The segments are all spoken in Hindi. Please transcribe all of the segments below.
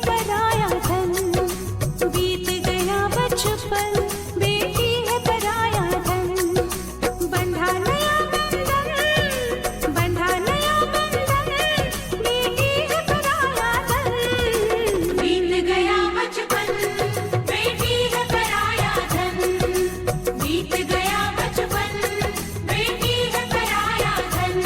पराया धन, बीत गया बचपन, बेटी है पराया धन। बंधा नया बंधन, बंधा नया बंधन, बेटी है पराया धन। बीत गया बचपन, बेटी है पराया धन। बीत गया बचपन, बेटी है पराया धन।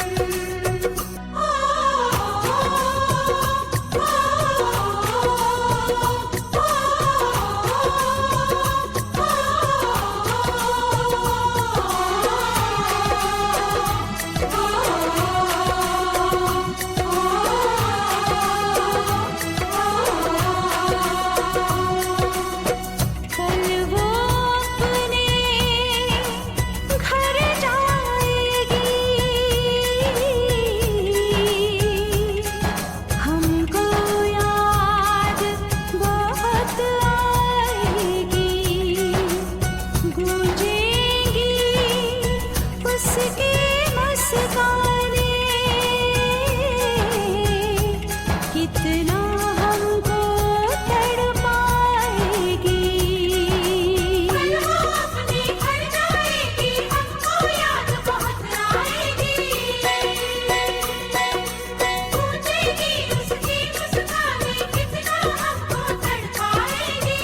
कल वो अपने घर जाएगी, हमको याद बहुत आएगी। गूंजेंगी उसकी मुस्कानें, कितना हमको तड़पाएगी। कल वो अपने घर जाएगी, हमको याद बहुत आएगी। गूंजेगी उसकी मुस्कानें, कितना हमको तड़पाएगी।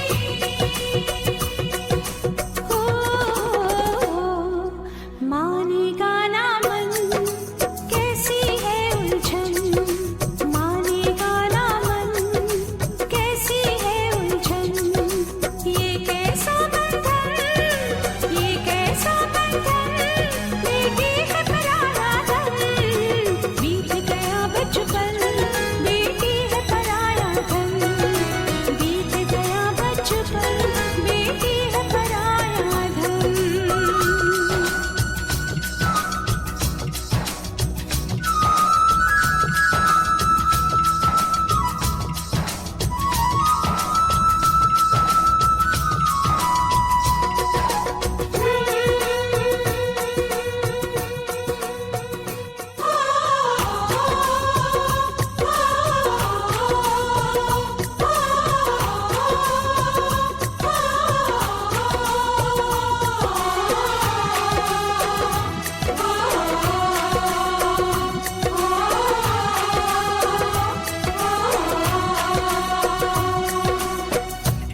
हो मानेगा ना मन, कैसी है उलझन। मानेगा ना मन, कैसी है उलझन। ये कैसा बंधन, ये कैसा बंधन, बेटी है पराया धन। बीत गया बचपन, बेटी है पराया धन। बीत गया बचपन, बेटी है पराया धन।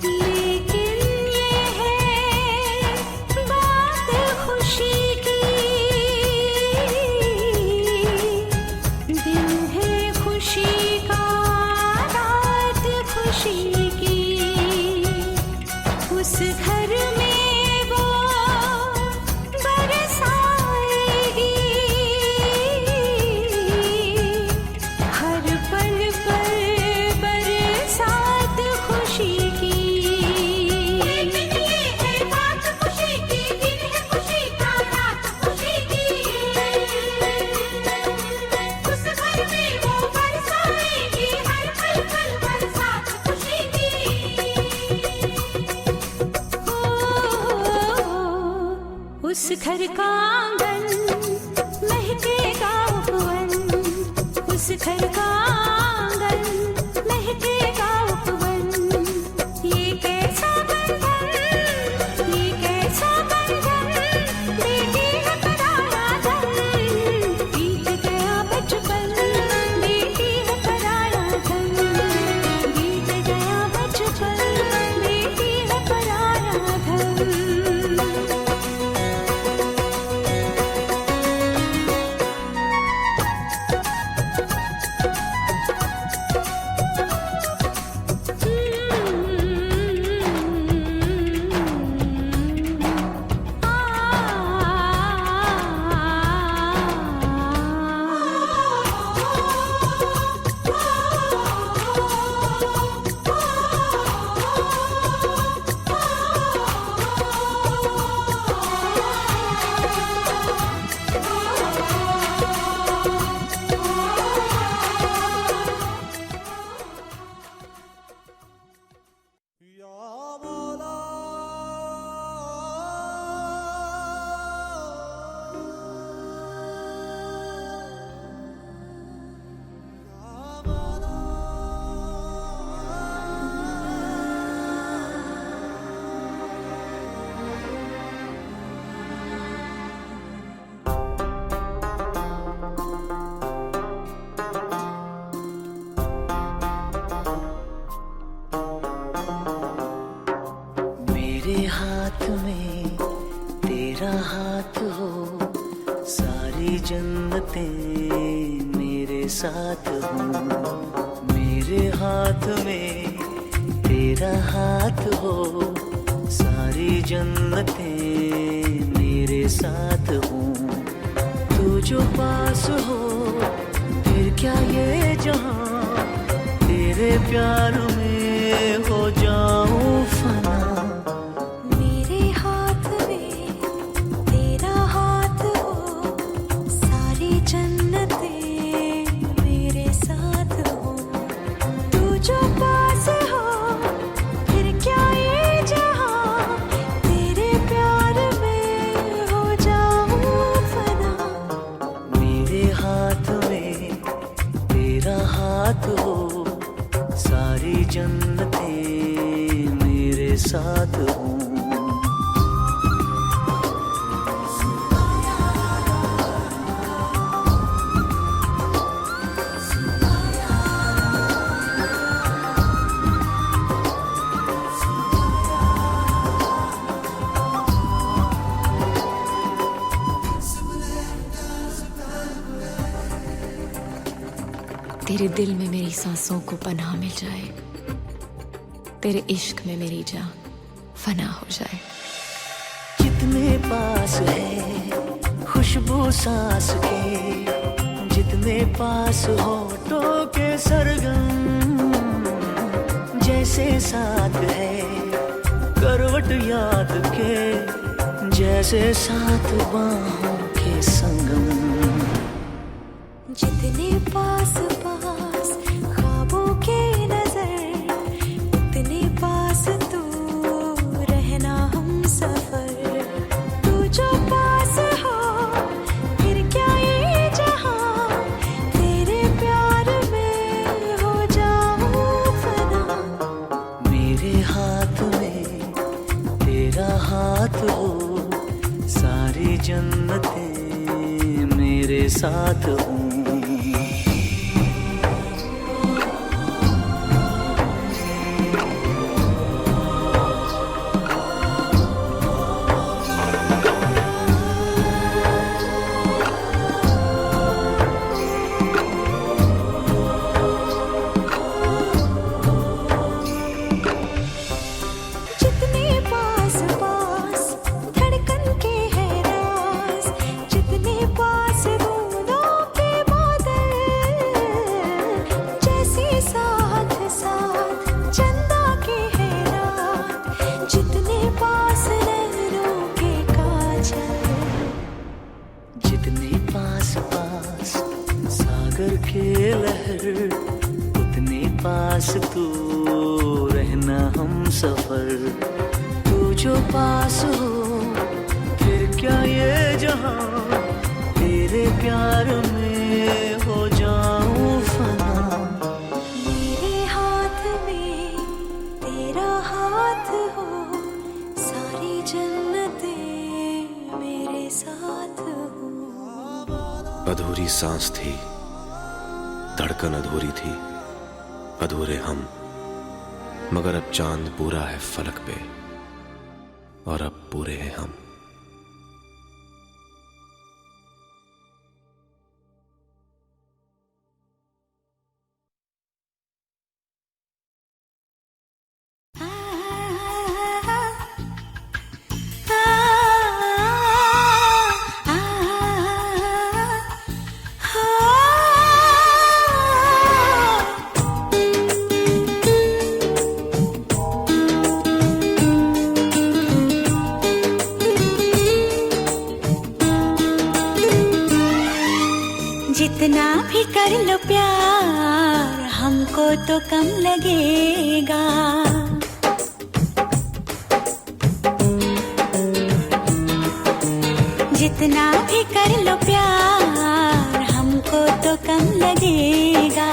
लेकिन ये है बात खुशी की, दिन है खुशी का, रात खुशी की। उस घर में वो बरसाएगी, हर पल पर बरसात खुशी की। लेकिन ये है बात खुशी की, दिन है खुशी का, रात खुशी की। उस घर में वो बरसाएगी, हर पल पल बरसात खुशी की। उस घर का आंगन महकेगा उपवन, उस घर का आंगन महकेगा उपवन। ये कैसा बंधन, ये कैसा बंधन, बेटी है पराया धन। बीत गया बचपन, बेटी है पराया धन। बीत गया बचपन, बेटी है पराया धन। हाथ में तेरा हाथ हो, सारी जन्नतें मेरे साथ हो। मेरे हाथ में तेरा हाथ हो, सारी जन्नतें मेरे साथ हो। तू जो पास हो फिर क्या ये जहां, तेरे प्यार में हो जाऊं फना। मेरे हाथ में तेरा हाथ हो, सारी जन्नतें मेरे साथ हो। तू जो पास हो फिर क्या ये जहां, तेरे प्यार में हो जाऊं फना। मेरे हाथ में तेरा हाथ हो, सारी जन्नतें मेरे साथ हो। तेरे दिल में मेरी सांसों को पनाह मिल जाए, तेरे इश्क में मेरी जान फना हो जाए। जितने पास है खुशबू सांस के, जितने पास होठों के सरगम, जैसे साथ है करवट याद के, जैसे साथ बाहों के संगम। जितने पास पास ख्वाबों के नजर, उतने पास तू रहना हम सफर। तू जो पास हो फिर क्या ये जहां, तेरे प्यार में हो जाऊं फना। मेरे हाथ में तेरा हाथ हो, सारी जन्नतें मेरे साथ हो। जितने पास पास धड़कन के है राज, जितने पास बूंदों के बादल, जैसे साथ साथ चंदा के है रात, जितने पास नैनों के काजल। जितने पास पास सागर के लहर, उतने पास तू रहना हम सफर। तू जो पास हो फिर क्या ये जहां, तेरे प्यार में हो जाऊं फना। मेरे हाथ में तेरा हाथ हो, सारी जन्नतें मेरे साथ हो। अधूरी सांस थी, धड़कन अधूरी थी, अधूरे हम, मगर अब चांद पूरा है फलक पे, और अब पूरे हैं हम। जितना भी कर लो प्यार हमको तो कम लगेगा। जितना भी कर लो प्यार हमको तो कम लगेगा।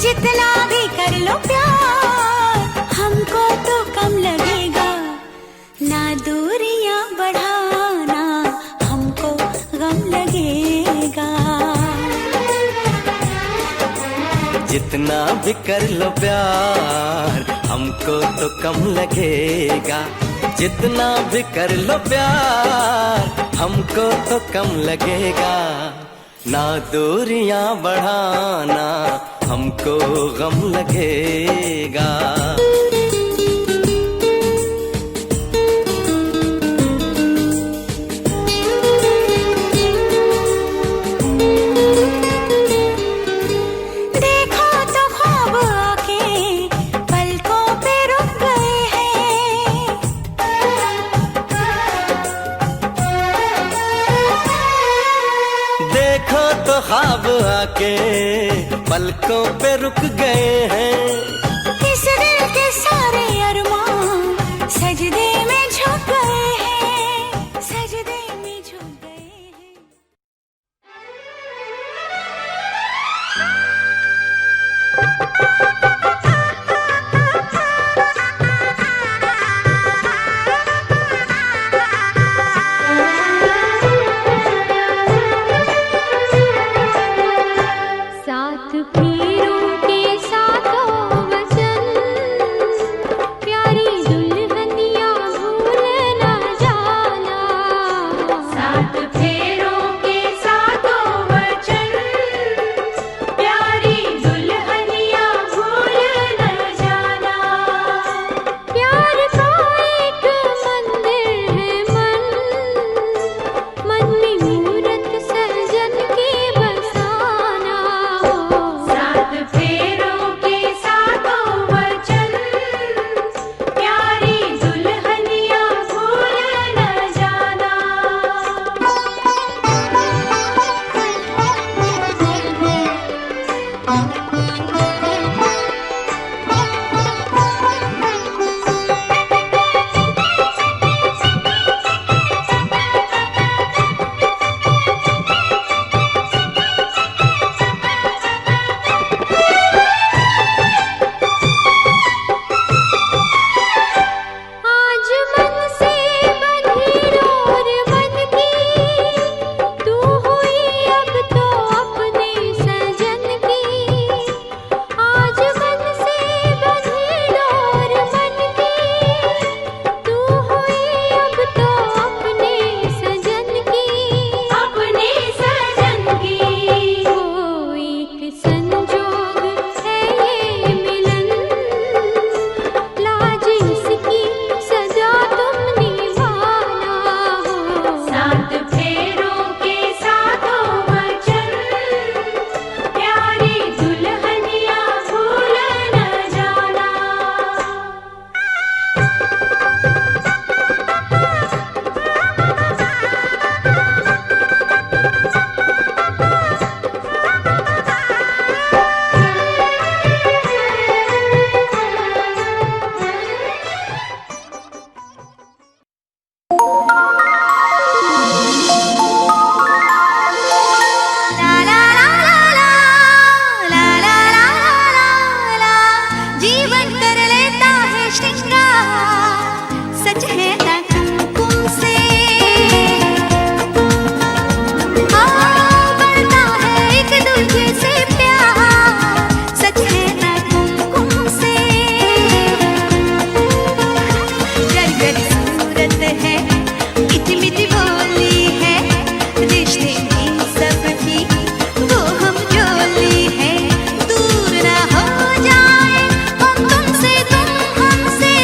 जितना भी कर लो प्यार हमको तो कम लगेगा। ना दूरियां बढ़ाना हमको गम लगेगा। जितना भी कर लो प्यार हमको तो कम लगेगा। जितना भी कर लो प्यार हमको तो कम लगेगा, ना दूरियां बढ़ाना हमको गम लगेगा। ख्वाब आके पलकों पे रुक गए हैं, इस दिल के सारे अरमान सजदे में झुक गए हैं, सजदे में झुक गए हैं। साथ फेरों के साथों वचन, प्यारी दुल्हनिया भूल न जाना। साथ फेरों के साथों वचन, प्यारी दुल्हनिया भूल न जाना। प्यार का एक मंदिर है मन, मन में मूरत सजन के बसाना। साथ फेरों के साथों वचन, प्यारी दुल्हनिया भूल न जाना। आज मन से बंधी डोर मन की, तू हुई अब तो अपने सजन की। आज मन से बंधी डोर मन की, तू हुई अब तो अपने सजन की। अपने सजन की ओ एक संजोग है ये मिलन, लाज इसकी सजा तुम निभाना। साथ फेरों के साथों वचन, प्यारी दुल्हनिया भूल न जाना। ला ला ला ला ला ला ला ला, जीवन कर लेता है श्रृंगार, सच है ना कुमकुम से बढ़ता है एक दूजे से प्यार, सच है ना कुमकुम से। गरगरी सूरत है, मीठी मीठी बोली है, रिश्ते में सबकी वो हम जोली है। दूर ना हो जाए हम तुमसे, तुम हमसे,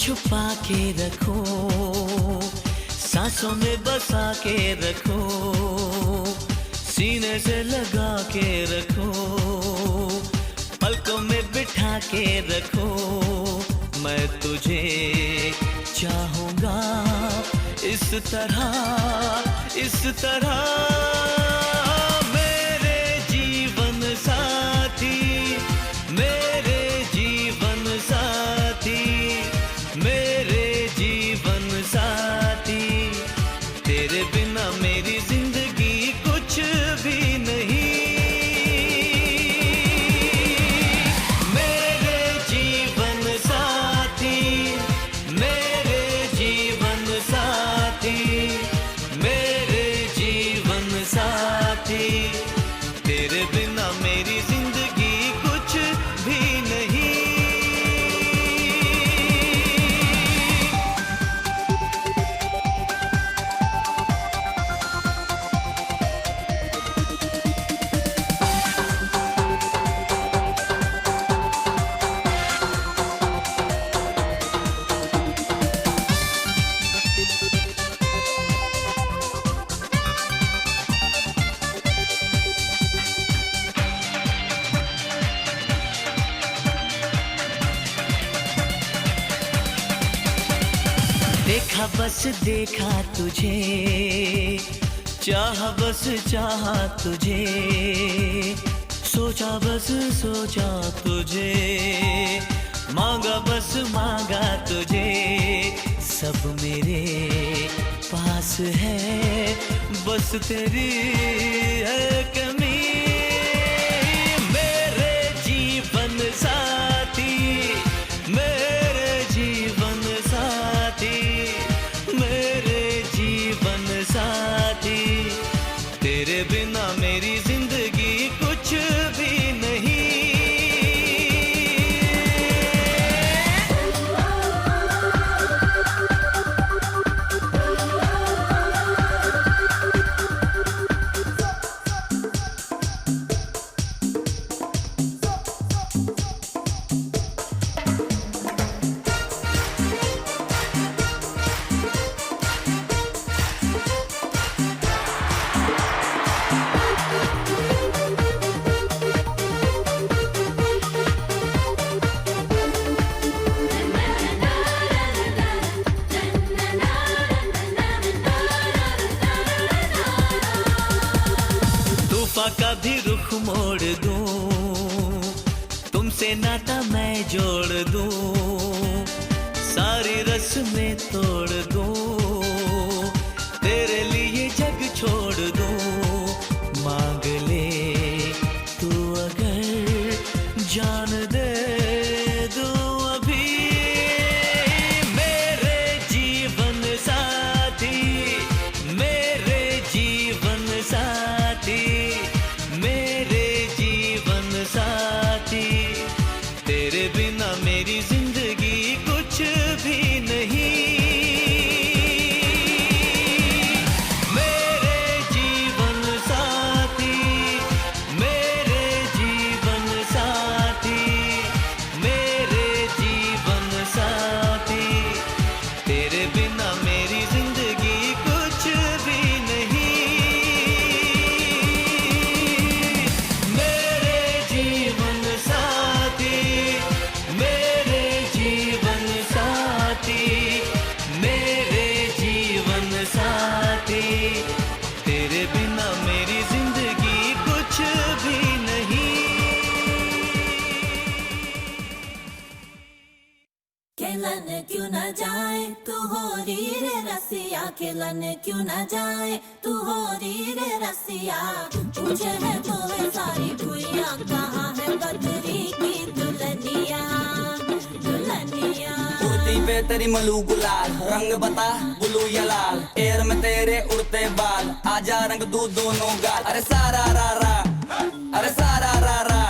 छुपा के रखो, सांसों में बसा के रखो, सीने से लगा के रखो, पलकों में बिठा के रखो। मैं तुझे चाहूंगा इस तरह, इस तरह। मेरे जीवन साथी, मेरे जीवन साथी, मेरे जीवन साथी, तेरे बिना मेरी जिंदगी कुछ भी नहीं। मेरे जीवन साथी, मेरे जीवन साथी, मेरे जीवन साथी, तेरे बिना मेरी जिंदगी कुछ भी नहीं। देखा बस देखा तुझे, चाहा बस चाहा तुझे, सोचा बस सोचा तुझे, मांगा बस मांगा तुझे। सब मेरे पास है, बस तेरी है कमी। मेरे जीवन साथी, मेरे जीवन साथी, मेरे जीवन साथी, तेरे बिना मेरी जिंदगी कुछ भी नहीं। का भी रुख मोड़ दूं, तुमसे नाता मैं जोड़ दूं, सारी रस्में तोड़ दूं, तेरे लिए जग छोड़ दूं। मांग ले तू अगर जान दे दूं अभी। मेरे जीवन साथी, मेरे जीवन साथी, मेरे जीवन साथी, तेरे बिना मेरी जिंदगी कुछ भी नहीं। मेरे जीवन साथी, मेरे जीवन साथी, मेरे जीवन साथी, तेरे बिना मेरी जिंदगी कुछ भी नहीं। मेरे जीवन साथी, तेरे बिना मेरी जिंदगी कुछ भी नहीं। खेलन क्यों न जाए तू हो री रे रसिया, खेलन क्यों न जाए तू हो री रे रसिया। पूछे है तो वे सारी भुइया, कहाँ है बदरी की दुल्हनिया, दुल्हनिया। कुर्ती पे तेरी मलू गुलाल, रंग बता ब्लू या लाल, एयर में तेरे उड़ते बाल, आजा रंग दू दोनों गाल। अरे सारा रा रा, अरे सारा रा रा,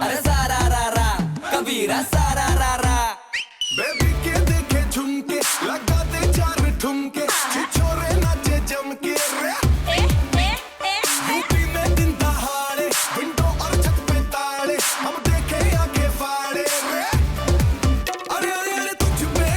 अरे सारा रा रा, कबीरा सारा रा रा। बेबी के देखे झुमके, लगा दे चार ठुमके, छिछोरे नाचे जम के रे। यूपी में दिन दहाड़े, विंडो और छत पे ताड़े, हम देखे आंखें फाड़े रे। अरे अरे अरे तुझ पे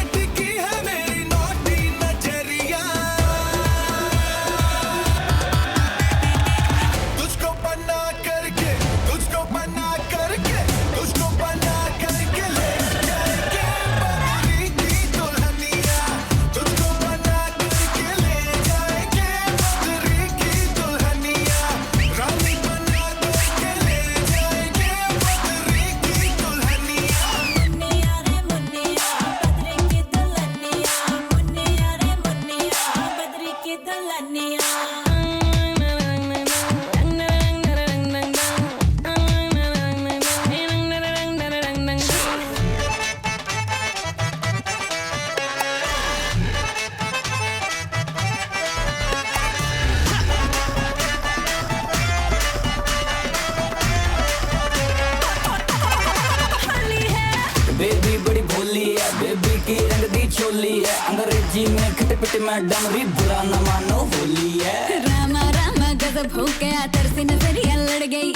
बोली है, अंग्रेजी में खिट-पिट में डमरी, बुरा न मानो होली है। रामा रामा गजब हो गया, तरसे नजरिया लड़ गई,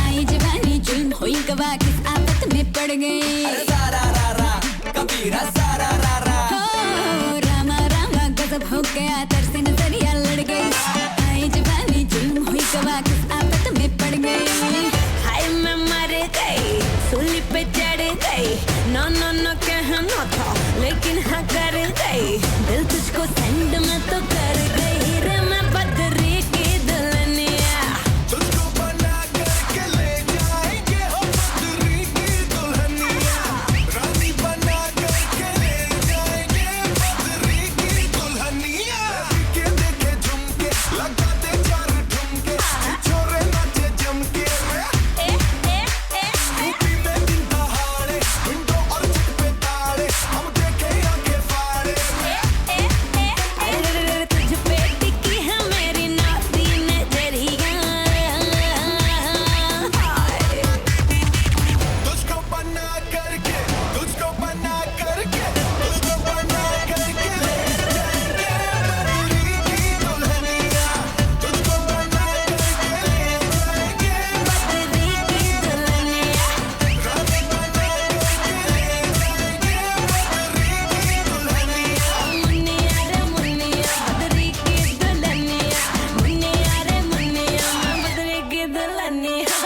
आई जवानी जुल्म हुई गवा, किस आफत में पड़ गई। अरे सारा रा रा कबीरा सारा रा रा। हो रामा रामा गजब हो गया, तरसे नजरिया लड़ गई, आई जवानी जुल्म हुई गवा, किस आफत में पड़ गई। हाय मैं मर गई, सूली पे चढ़ गई, नो नो नो कहना था लेकिन हाँ कर गई, दिल तुझको सेंड में तो कर गई रे मैं बदरी की दुल्हनिया। तुझको बना करके ले जाएंगे हम बदरी की दुल्हनिया, रानी बना करके ले जाएंगे बदरी की दुल्हनिया। के देखे झुमके लगाते चार ठुमके, छोरे नाचे जमके यूपी में दिन दहाड़े, विंडो और छत पे ताड़े, हम देखे आंखें फाड़े। तुझ पे टिकी है मेरी नाती नजरिया, तुझको बना करके तुझको बना करके तुझको बना करके ले जाएंगे बदरी की दुल्हनिया, तुझको बना करके ले जाएंगे बदरी की दुल्हनिया। रानी बना करके ले जाएंगे बदरी की दुल्हनिया। मुन्निया रे मुन्निया बदरी की दुल्हनिया, मुन्निया रे मुन्निया मैं बदरी की दुल्हनिया।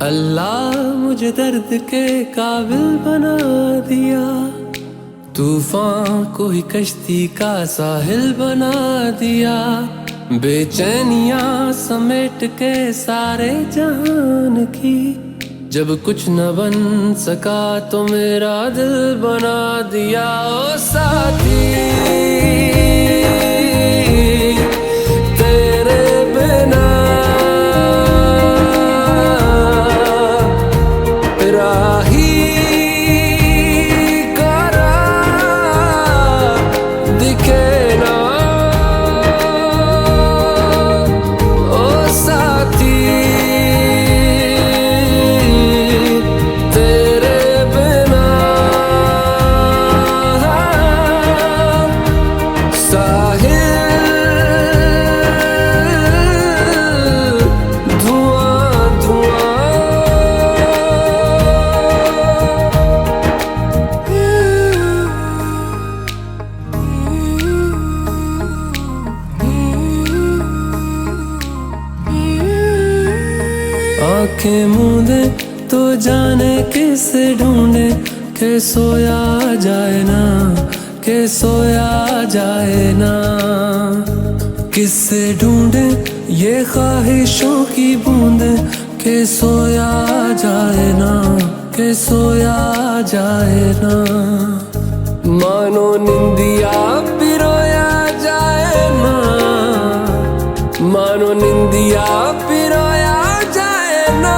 अल्लाह मुझे दर्द के काबिल बना दिया, तूफान को ही कश्ती का साहिल बना दिया, बेचैनियां समेट के सारे जहान की, जब कुछ न बन सका तो मेरा दिल बना दिया। ओ साथी तेरे बिना राही करा दिखे ना, ओ साथी तेरे बिना साहिल धुआं धुआं। आंखें मूंदे तो जाने किसे ढूंढे, के सोया जाए ना, के सोया जाए ना, किससे ढूंढे ये ख्वाहिशों की बूंदे, के सोया जाए ना, के सोया जाए ना, मानो निंदिया पिरोया जाए ना, मानो निंदिया पिरोया जाए ना।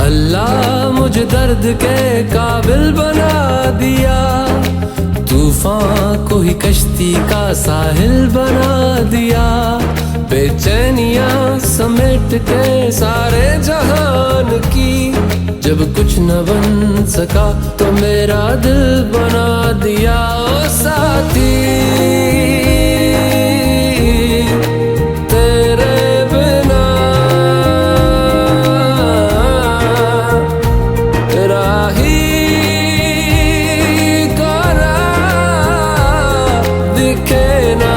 अल्लाह मुझे दर्द के काबिल बना दिया, तूफान को ही कश्ती का साहिल बना दिया, बेचैनियां समेट के सारे जहान की, जब कुछ न बन सका तो मेरा दिल बना दिया। ओ साथी तेरे बिना राही करा दिखे ना,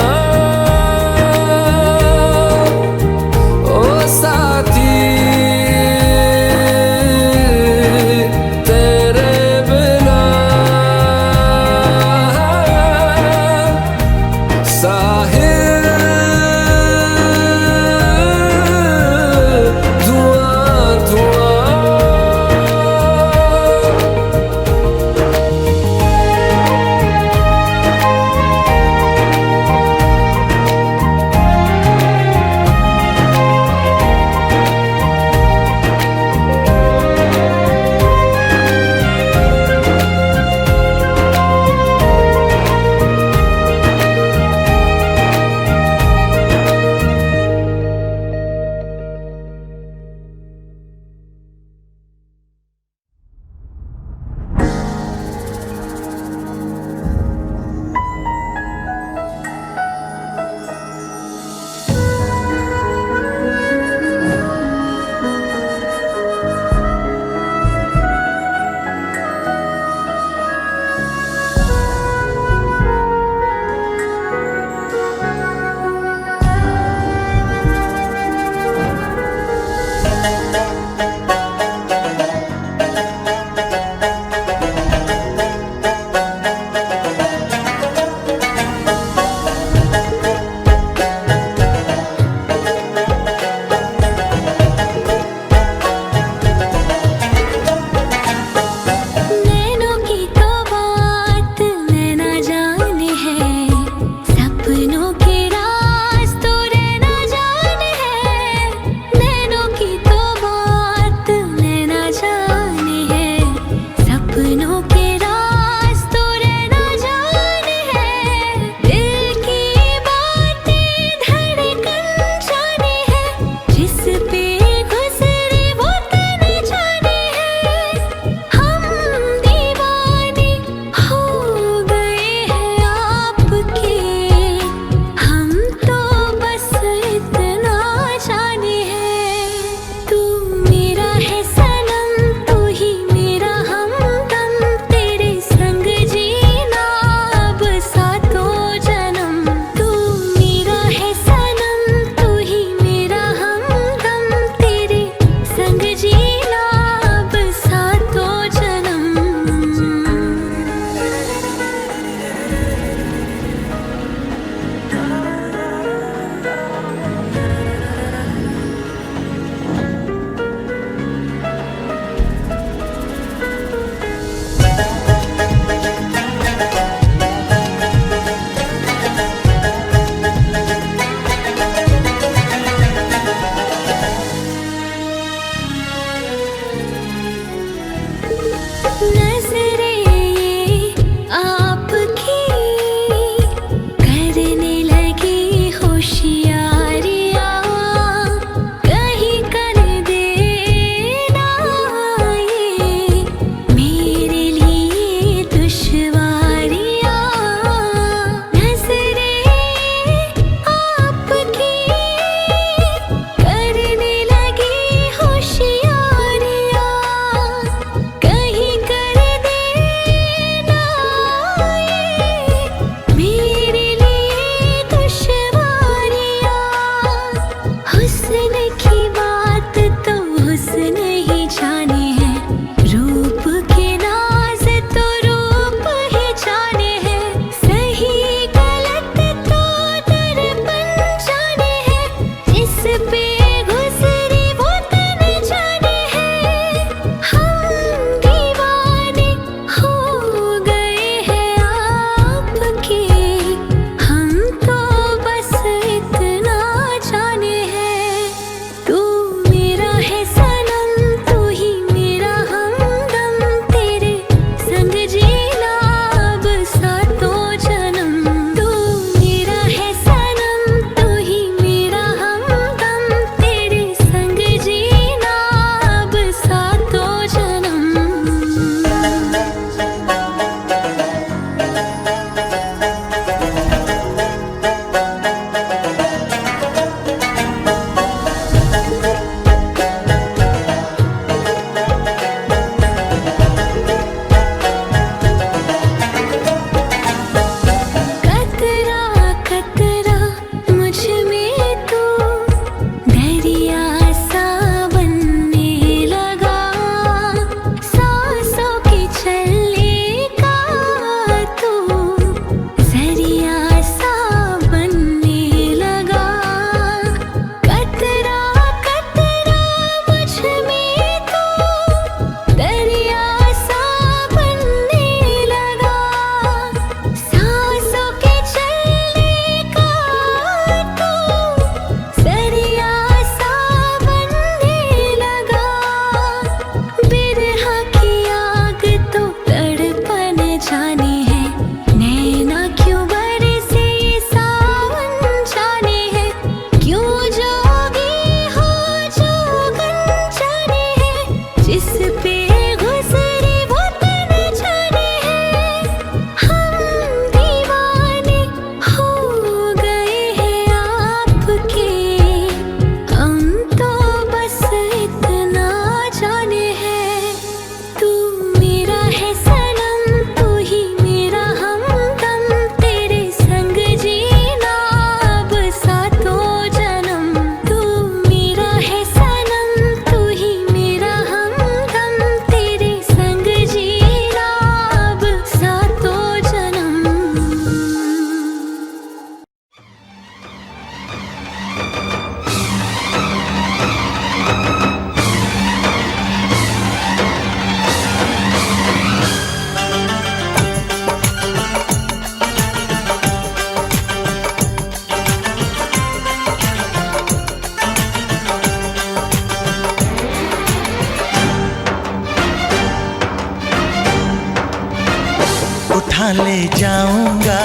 उठा ले जाऊंगा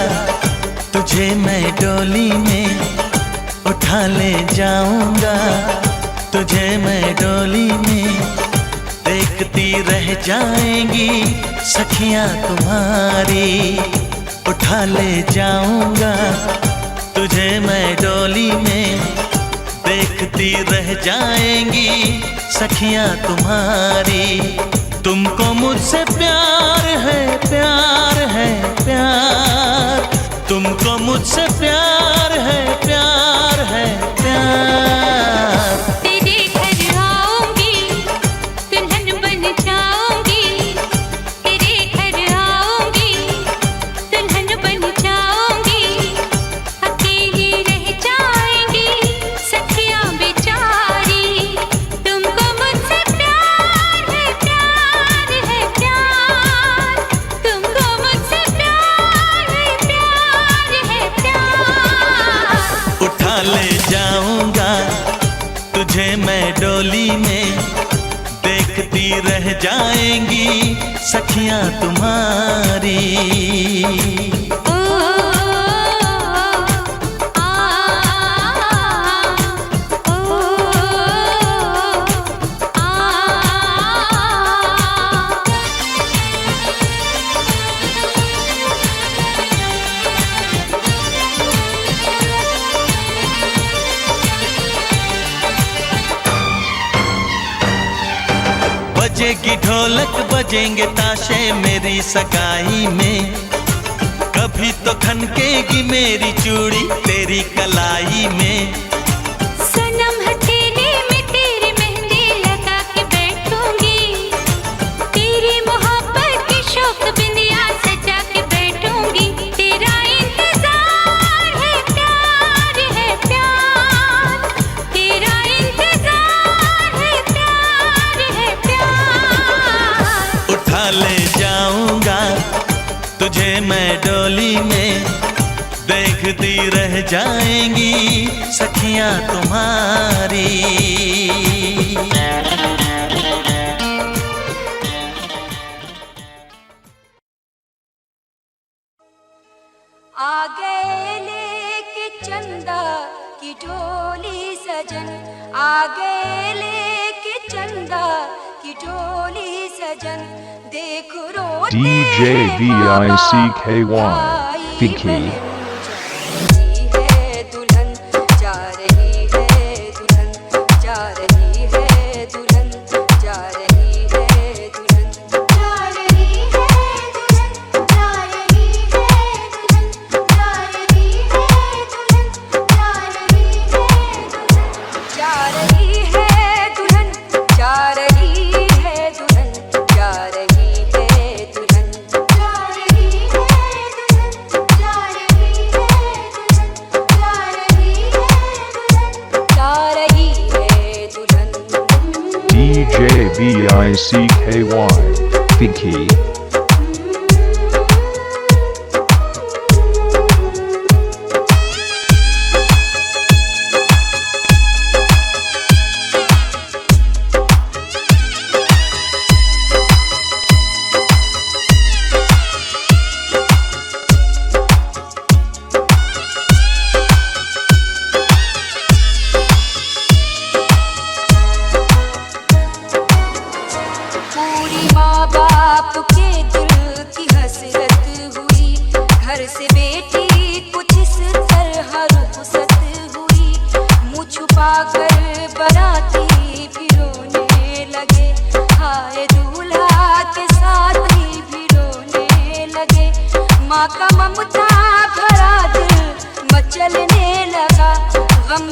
तुझे मैं डोली में, उठा ले जाऊंगा तुझे मैं डोली में। देखती रह जाएंगी सखियां तुम्हारी, उठा ले जाऊंगा तुझे मैं डोली में। देखती रह जाएंगी सखियां तुम्हारी। तुमको मुझसे प्यार है, प्यार है, प्यार। तुमको मुझसे प्यार है, प्यार है, प्यार। तेरे घर आऊंगी दुल्हन बन जाऊंगी, तेरे घर आऊंगी दुल्हन बन जाऊंगी। अकेली रह जाएंगी सखियां बेचारी। तुमको मुझसे प्यार है, प्यार है, प्यार। तुमको मुझसे प्यार है, प्यार है, प्यार। उठा ले जाऊंगा तुझे मैं डोली में। देखती रह जाएंगी सखियां तुम्हारी। ओ बजेगी ढोलक बजेंगे ताशे मेरी सगाई में। कभी तो खनकेगी मेरी चूड़ी तेरी कलाई में। सनम हथेली में तेरी मेहंदी लगा के बैठूंगी, तेरी मोहब्बत की शौक बिंदिया सजा के बैठूंगी। तेरा इंतजार है, प्यार है, प्यार। तेरा इंतजार है, प्यार है, प्यार। उठा ले जाऊंगा तुझे मैं डोली में। देखती रह जाएंगी सखियां तुम्हारी। आ गए लेके चंदा की डोली सजन, आ गए लेके चंदा की डोली सजन। देख रोते DJ हैं VICKY भाई Vicky बहन। जा रही है दुल्हन, जा रही है दुल्हन, जा रही है दुल्हन, जा रही है दुल्हन, जा रही है दुल्हन, जा रही है दुल्हन, जा रही है दुल्हन, जा रही है दुल्हन, जा रही है दुल्हन, जा रही है दुल्हन, जा रही है दुल्हन, जा रही है दुल्हन, जा रही है दुल्हन। DJ VICKY Vicky पूरी माँ बाप के दिल की हसरत हुई, घर से बेटी कुछ इस तरह रुखसत हुई। मुँह छुपा कर बराती भी रोने लगे, हाय दूल्हा के साथ ही भी रोने लगे। माँ का ममता भरा दिल मचलने लगा, गम